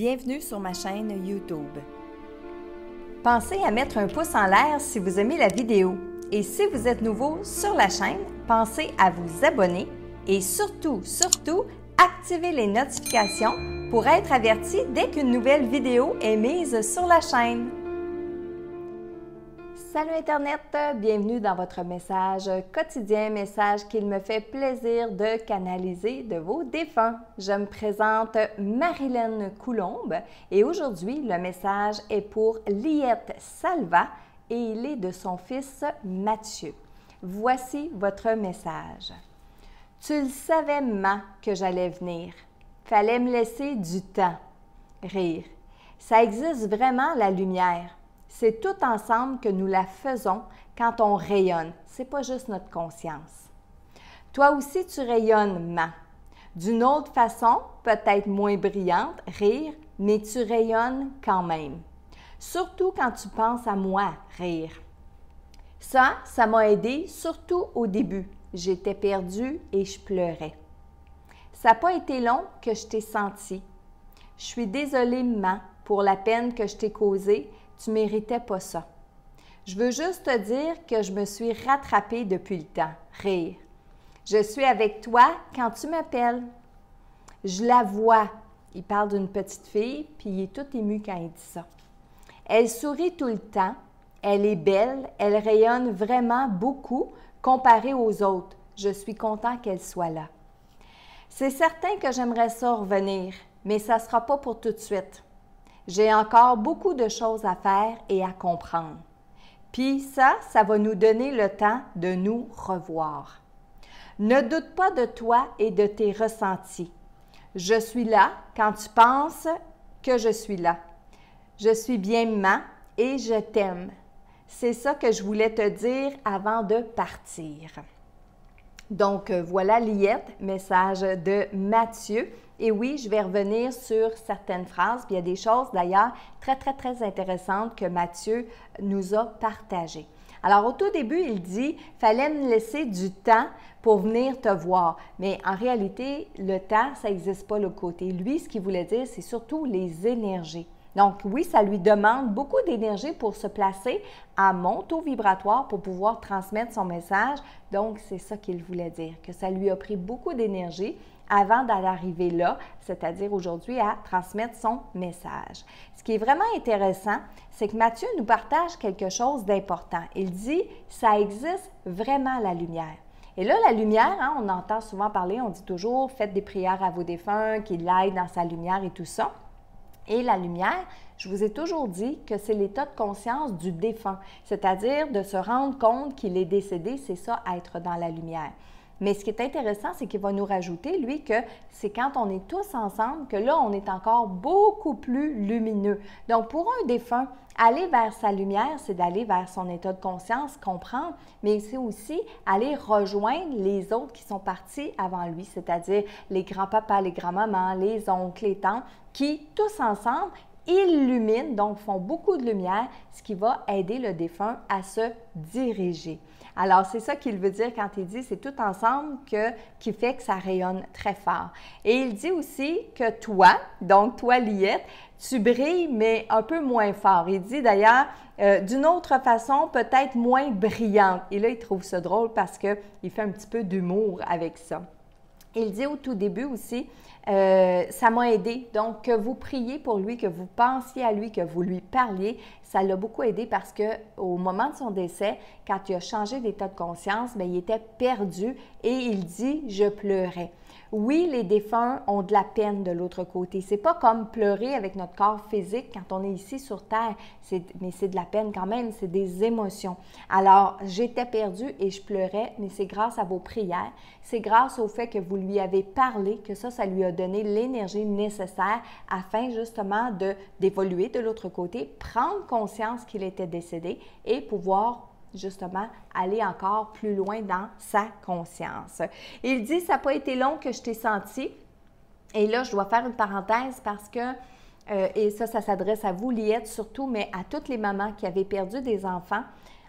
Bienvenue sur ma chaîne YouTube. Pensez à mettre un pouce en l'air si vous aimez la vidéo. Et si vous êtes nouveau sur la chaîne, pensez à vous abonner et surtout, activez les notifications pour être averti dès qu'une nouvelle vidéo est mise sur la chaîne. Salut Internet, bienvenue dans votre message quotidien, message qu'il me fait plaisir de canaliser de vos défunts. Je me présente Marilyn Coulombe et aujourd'hui le message est pour Liette Salva et il est de son fils Mathieu. Voici votre message. Tu le savais, maman, que j'allais venir. Fallait me laisser du temps. Rire. Ça existe vraiment la lumière. C'est tout ensemble que nous la faisons quand on rayonne. C'est pas juste notre conscience. Toi aussi, tu rayonnes, maman. D'une autre façon, peut-être moins brillante, rire, mais tu rayonnes quand même. Surtout quand tu penses à moi, rire. Ça m'a aidé, surtout au début. J'étais perdue et je pleurais. Ça n'a pas été long que je t'ai senti. Je suis désolée, maman, pour la peine que je t'ai causée. Tu ne méritais pas ça. Je veux juste te dire que je me suis rattrapée depuis le temps. Rire. Je suis avec toi quand tu m'appelles. Je la vois. Il parle d'une petite fille, puis il est tout ému quand il dit ça. Elle sourit tout le temps. Elle est belle. Elle rayonne vraiment beaucoup comparée aux autres. Je suis content qu'elle soit là. C'est certain que j'aimerais ça revenir, mais ça ne sera pas pour tout de suite. J'ai encore beaucoup de choses à faire et à comprendre. Puis ça va nous donner le temps de nous revoir. Ne doute pas de toi et de tes ressentis. Je suis là quand tu penses que je suis là. Je suis bien maman et je t'aime. C'est ça que je voulais te dire avant de partir. Donc, voilà Liette, message de Mathieu. Et oui, je vais revenir sur certaines phrases. Puis il y a des choses d'ailleurs très intéressantes que Mathieu nous a partagées. Alors, au tout début, il dit « Fallait me laisser du temps pour venir te voir ». Mais en réalité, le temps, ça n'existe pas le côté. Lui, ce qu'il voulait dire, c'est surtout les énergies. Donc oui, ça lui demande beaucoup d'énergie pour se placer à mon taux vibratoire pour pouvoir transmettre son message. Donc, c'est ça qu'il voulait dire, que ça lui a pris beaucoup d'énergie avant d'arriver là, c'est-à-dire aujourd'hui à transmettre son message. Ce qui est vraiment intéressant, c'est que Mathieu nous partage quelque chose d'important. Il dit « ça existe vraiment la lumière ». Et là, la lumière, on entend souvent parler, on dit toujours « faites des prières à vos défunts, qu'ils l'aident dans sa lumière et tout ça ». Et la lumière, je vous ai toujours dit que c'est l'état de conscience du défunt, c'est-à-dire de se rendre compte qu'il est décédé, c'est ça, être dans la lumière. Mais ce qui est intéressant, c'est qu'il va nous rajouter, lui, que c'est quand on est tous ensemble que là, on est encore beaucoup plus lumineux. Donc, pour un défunt, aller vers sa lumière, c'est d'aller vers son état de conscience, comprendre, mais c'est aussi aller rejoindre les autres qui sont partis avant lui, c'est-à-dire les grands-papas, les grands-mamans, les oncles, les tantes, qui, tous ensemble, illuminent, donc font beaucoup de lumière, ce qui va aider le défunt à se diriger. Alors, c'est ça qu'il veut dire quand il dit « c'est tout ensemble qui fait que ça rayonne très fort ». Et il dit aussi que toi, donc toi Liette, tu brilles, mais un peu moins fort. Il dit d'ailleurs d'une autre façon, peut-être moins brillante. Et là, il trouve ça drôle parce qu'il fait un petit peu d'humour avec ça. Il dit au tout début aussi, ça m'a aidé. Donc, que vous priez pour lui, que vous pensiez à lui, que vous lui parliez, ça l'a beaucoup aidé parce qu'au moment de son décès, quand il a changé d'état de conscience, bien, il était perdu et il dit « je pleurais ». Oui, les défunts ont de la peine de l'autre côté. C'est pas comme pleurer avec notre corps physique quand on est ici sur Terre, mais c'est de la peine quand même, c'est des émotions. Alors, j'étais perdue et je pleurais, mais c'est grâce à vos prières, c'est grâce au fait que vous lui avez parlé, que ça lui a donné l'énergie nécessaire afin justement d'évoluer de l'autre côté, prendre conscience qu'il était décédé et pouvoir justement aller encore plus loin dans sa conscience. Il dit « ça n'a pas été long que je t'ai senti ». Et là, je dois faire une parenthèse parce que, et ça s'adresse à vous, Liette, surtout, mais à toutes les mamans qui avaient perdu des enfants.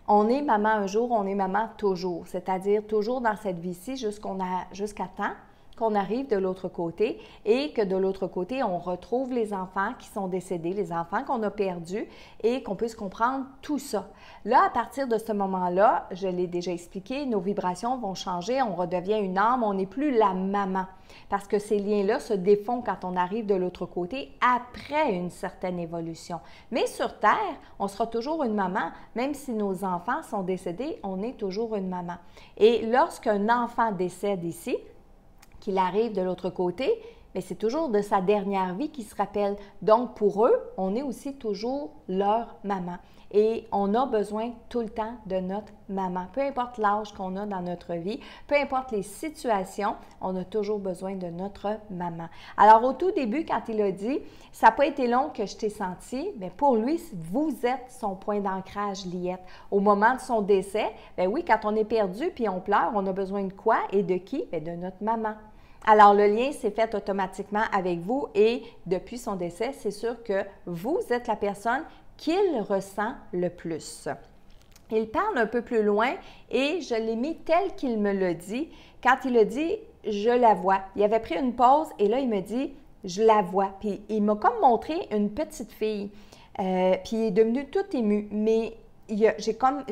On est maman un jour, on est maman toujours, c'est-à-dire toujours dans cette vie-ci jusqu'à temps qu'on arrive de l'autre côté et que de l'autre côté, on retrouve les enfants qui sont décédés, les enfants qu'on a perdus et qu'on puisse comprendre tout ça. Là, à partir de ce moment-là, je l'ai déjà expliqué, nos vibrations vont changer, on redevient une âme, on n'est plus la maman. Parce que ces liens-là se défont quand on arrive de l'autre côté après une certaine évolution. Mais sur Terre, on sera toujours une maman. Même si nos enfants sont décédés, on est toujours une maman. Et lorsqu'un enfant décède ici, qu'il arrive de l'autre côté, mais c'est toujours de sa dernière vie qu'il se rappelle. Donc, pour eux, on est aussi toujours leur maman. Et on a besoin tout le temps de notre maman. Peu importe l'âge qu'on a dans notre vie, peu importe les situations, on a toujours besoin de notre maman. Alors, au tout début, quand il a dit « ça n'a pas été long que je t'ai senti », bien pour lui, vous êtes son point d'ancrage, Liette. Au moment de son décès, bien oui, quand on est perdu puis on pleure, on a besoin de quoi et de qui? Bien de notre maman. Alors, le lien s'est fait automatiquement avec vous et depuis son décès, c'est sûr que vous êtes la personne qu'il ressent le plus. Il parle un peu plus loin et je l'ai mis tel qu'il me l'a dit. Quand il a dit « je la vois », il avait pris une pause et là, il me dit « je la vois ». Puis, il m'a comme montré une petite fille. Puis, il est devenu tout ému, mais j'ai comme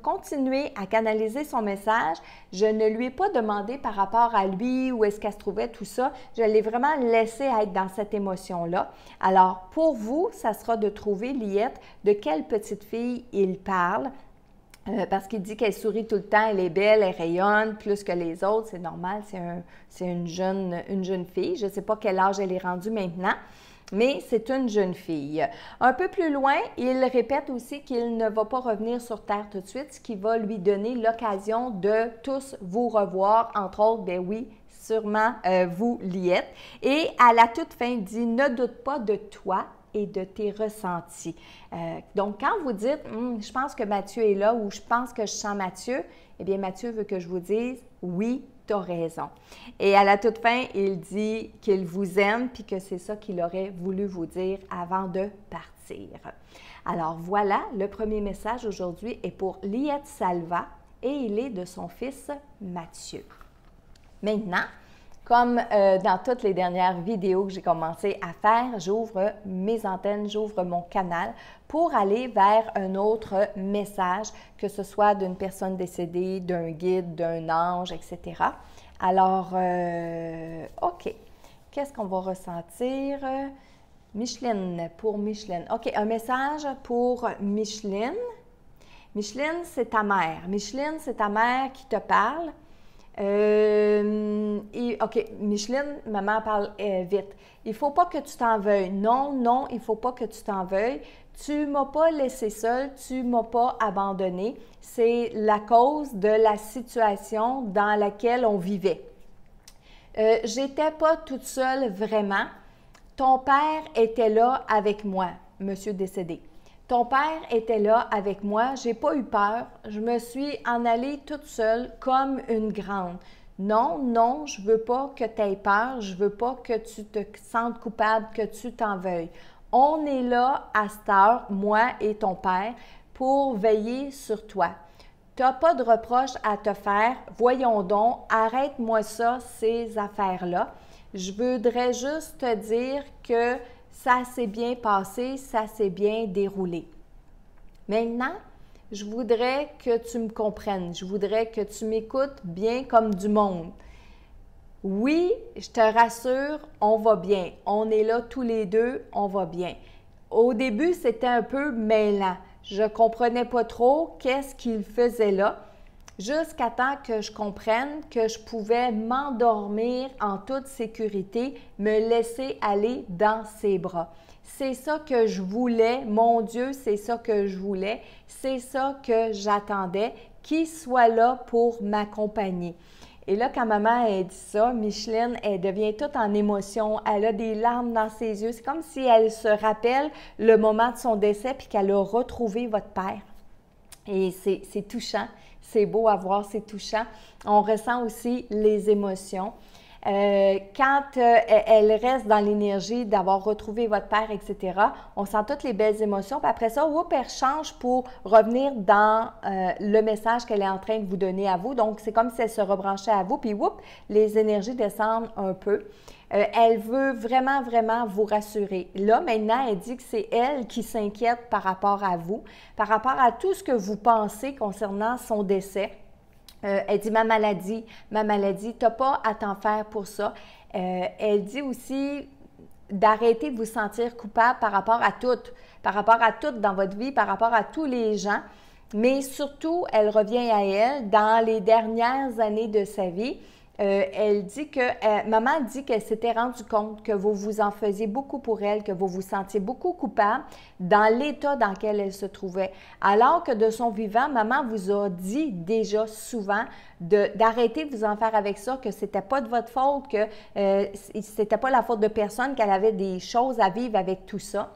continué à canaliser son message. Je ne lui ai pas demandé par rapport à lui, où est-ce qu'elle se trouvait, tout ça. Je l'ai vraiment laissé être dans cette émotion-là. Alors, pour vous, ça sera de trouver, Liette, de quelle petite fille il parle. Parce qu'il dit qu'elle sourit tout le temps, elle est belle, elle rayonne plus que les autres. C'est normal, c'est une jeune fille. Je ne sais pas quel âge elle est rendue maintenant. Mais c'est une jeune fille. Un peu plus loin, il répète aussi qu'il ne va pas revenir sur Terre tout de suite, ce qui va lui donner l'occasion de tous vous revoir, entre autres, bien oui, sûrement vous, Liette. Et à la toute fin, il dit « Ne doute pas de toi et de tes ressentis ». Donc, quand vous dites « Je pense que Mathieu est là » ou « Je pense que je sens Mathieu », eh bien, Mathieu veut que je vous dise « Oui, tu as raison ». Et à la toute fin, il dit qu'il vous aime puis que c'est ça qu'il aurait voulu vous dire avant de partir. Alors voilà, le premier message aujourd'hui est pour Liette Salva et il est de son fils Mathieu. Maintenant, comme dans toutes les dernières vidéos que j'ai commencé à faire, j'ouvre mes antennes, j'ouvre mon canal pour aller vers un autre message, que ce soit d'une personne décédée, d'un guide, d'un ange, etc. Alors, OK. Qu'est-ce qu'on va ressentir? Micheline, pour Micheline. OK, un message pour Micheline. Micheline, c'est ta mère. Micheline, c'est ta mère qui te parle. OK, Micheline, maman parle vite. Il ne faut pas que tu t'en veuilles. Non, non, il ne faut pas que tu t'en veuilles. Tu ne m'as pas laissé seule, tu ne m'as pas abandonnée. C'est la cause de la situation dans laquelle on vivait. J'étais pas toute seule vraiment. Ton père était là avec moi, monsieur décédé. Ton père était là avec moi, j'ai pas eu peur, je me suis en allée toute seule comme une grande. Non, non, je veux pas que tu aies peur, je veux pas que tu te sentes coupable, que tu t'en veuilles. On est là à cette heure, moi et ton père, pour veiller sur toi. Tu n'as pas de reproches à te faire, voyons donc, arrête-moi ça, ces affaires-là. Je voudrais juste te dire que ça s'est bien passé, ça s'est bien déroulé. Maintenant, je voudrais que tu me comprennes, je voudrais que tu m'écoutes bien comme du monde. Oui, je te rassure, on va bien. On est là tous les deux, on va bien. Au début, c'était un peu mêlant. Je ne comprenais pas trop qu'est-ce qu'il faisait là, jusqu'à temps que je comprenne que je pouvais m'endormir en toute sécurité, me laisser aller dans ses bras. C'est ça que je voulais, mon Dieu, c'est ça que je voulais, c'est ça que j'attendais, qu'il soit là pour m'accompagner. Et là, quand maman a dit ça, Micheline, elle devient toute en émotion. Elle a des larmes dans ses yeux. C'est comme si elle se rappelle le moment de son décès puis qu'elle a retrouvé votre père. Et c'est touchant. C'est beau à voir, c'est touchant. On ressent aussi les émotions. Quand elle reste dans l'énergie d'avoir retrouvé votre père, etc., on sent toutes les belles émotions. Puis après ça, elle change pour revenir dans le message qu'elle est en train de vous donner à vous. Donc, c'est comme si elle se rebranchait à vous. Puis, les énergies descendent un peu. Elle veut vraiment, vraiment vous rassurer. Là, maintenant, elle dit que c'est elle qui s'inquiète par rapport à vous, par rapport à tout ce que vous pensez concernant son décès. Elle dit ma maladie, tu n'as pas à t'en faire pour ça. Elle dit aussi d'arrêter de vous sentir coupable par rapport à tout dans votre vie, par rapport à tous les gens. Mais surtout, elle revient à elle dans les dernières années de sa vie. Elle dit que, maman dit qu'elle s'était rendue compte que vous vous en faisiez beaucoup pour elle, que vous vous sentiez beaucoup coupable dans l'état dans lequel elle se trouvait. Alors que de son vivant, maman vous a dit déjà souvent d'arrêter de vous en faire avec ça, que c'était pas de votre faute, que c'était pas la faute de personne, qu'elle avait des choses à vivre avec tout ça.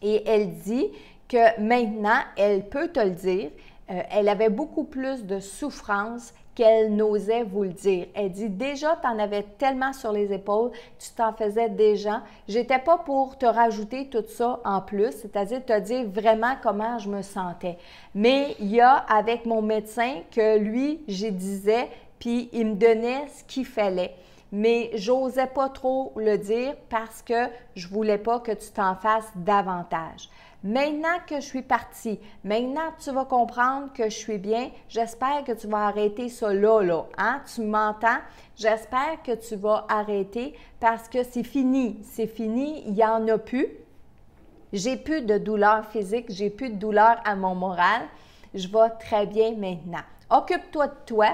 Et elle dit que maintenant, elle peut te le dire, elle avait beaucoup plus de souffrance qu'elle n'osait vous le dire. Elle dit déjà, tu en avais tellement sur les épaules, tu t'en faisais déjà. J'étais pas pour te rajouter tout ça en plus, c'est-à-dire te dire vraiment comment je me sentais. Mais il y a avec mon médecin que lui, j'y disais, puis il me donnait ce qu'il fallait. Mais j'osais pas trop le dire parce que je voulais pas que tu t'en fasses davantage. Maintenant que je suis partie, maintenant que tu vas comprendre que je suis bien, j'espère que tu vas arrêter ça là. Hein? Tu m'entends? J'espère que tu vas arrêter parce que c'est fini, il n'y en a plus. J'ai plus de douleur physique, j'ai plus de douleur à mon moral. Je vais très bien maintenant. Occupe-toi de toi,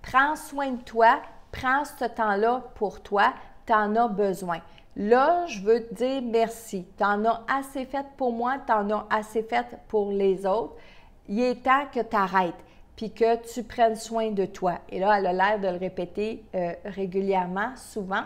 prends soin de toi, prends ce temps-là pour toi, tu en as besoin. Là, je veux te dire merci. Tu en as assez fait pour moi, tu en as assez fait pour les autres. Il est temps que tu arrêtes puis que tu prennes soin de toi. Et là, elle a l'air de le répéter régulièrement, souvent,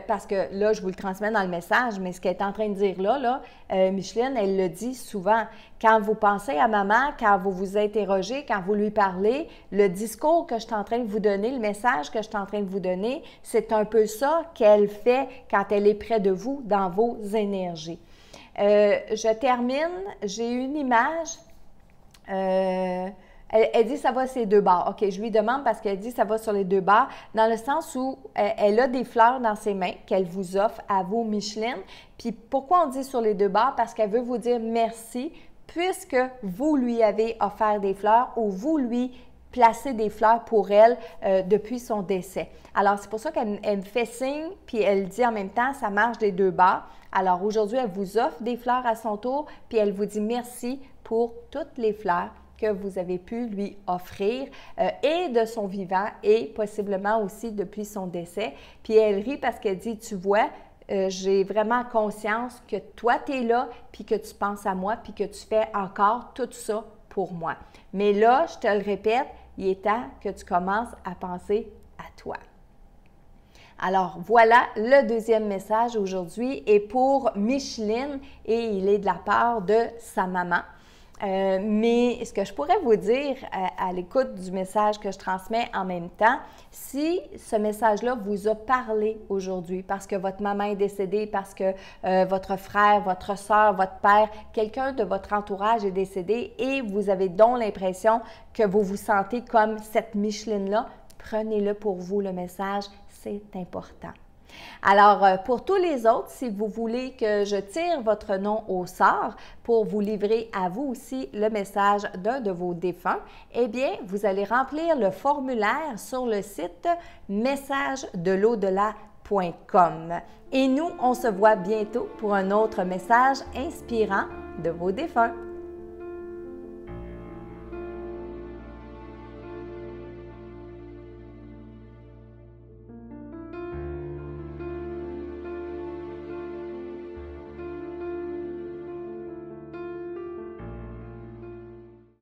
parce que là, je vous le transmets dans le message, mais ce qu'elle est en train de dire là, Micheline, elle le dit souvent. Quand vous pensez à maman, quand vous vous interrogez, quand vous lui parlez, le discours que je suis en train de vous donner, le message que je suis en train de vous donner, c'est un peu ça qu'elle fait quand elle est près de vous dans vos énergies. Je termine, j'ai une image. Elle dit ça va sur les deux bords. OK, je lui demande parce qu'elle dit ça va sur les deux bords, dans le sens où elle a des fleurs dans ses mains qu'elle vous offre à vous, Micheline. Puis pourquoi on dit sur les deux bords? Parce qu'elle veut vous dire merci puisque vous lui avez offert des fleurs ou vous lui placez des fleurs pour elle depuis son décès. Alors, c'est pour ça qu'elle me fait signe, puis elle dit en même temps, ça marche des deux bords. Alors, aujourd'hui, elle vous offre des fleurs à son tour, puis elle vous dit merci pour toutes les fleurs que vous avez pu lui offrir et de son vivant et possiblement aussi depuis son décès. Puis elle rit parce qu'elle dit, tu vois, j'ai vraiment conscience que toi, tu es là, puis que tu penses à moi, puis que tu fais encore tout ça pour moi. Mais là, je te le répète, il est temps que tu commences à penser à toi. Alors, voilà le deuxième message aujourd'hui est pour Micheline et il est de la part de sa maman. Mais ce que je pourrais vous dire à l'écoute du message que je transmets en même temps, si ce message-là vous a parlé aujourd'hui parce que votre maman est décédée, parce que votre frère, votre soeur, votre père, quelqu'un de votre entourage est décédé et vous avez donc l'impression que vous vous sentez comme cette Micheline-là, prenez-le pour vous, le message, c'est important. Alors, pour tous les autres, si vous voulez que je tire votre nom au sort pour vous livrer à vous aussi le message d'un de vos défunts, eh bien, vous allez remplir le formulaire sur le site messagedelaudelà.com. Et nous, on se voit bientôt pour un autre message inspirant de vos défunts.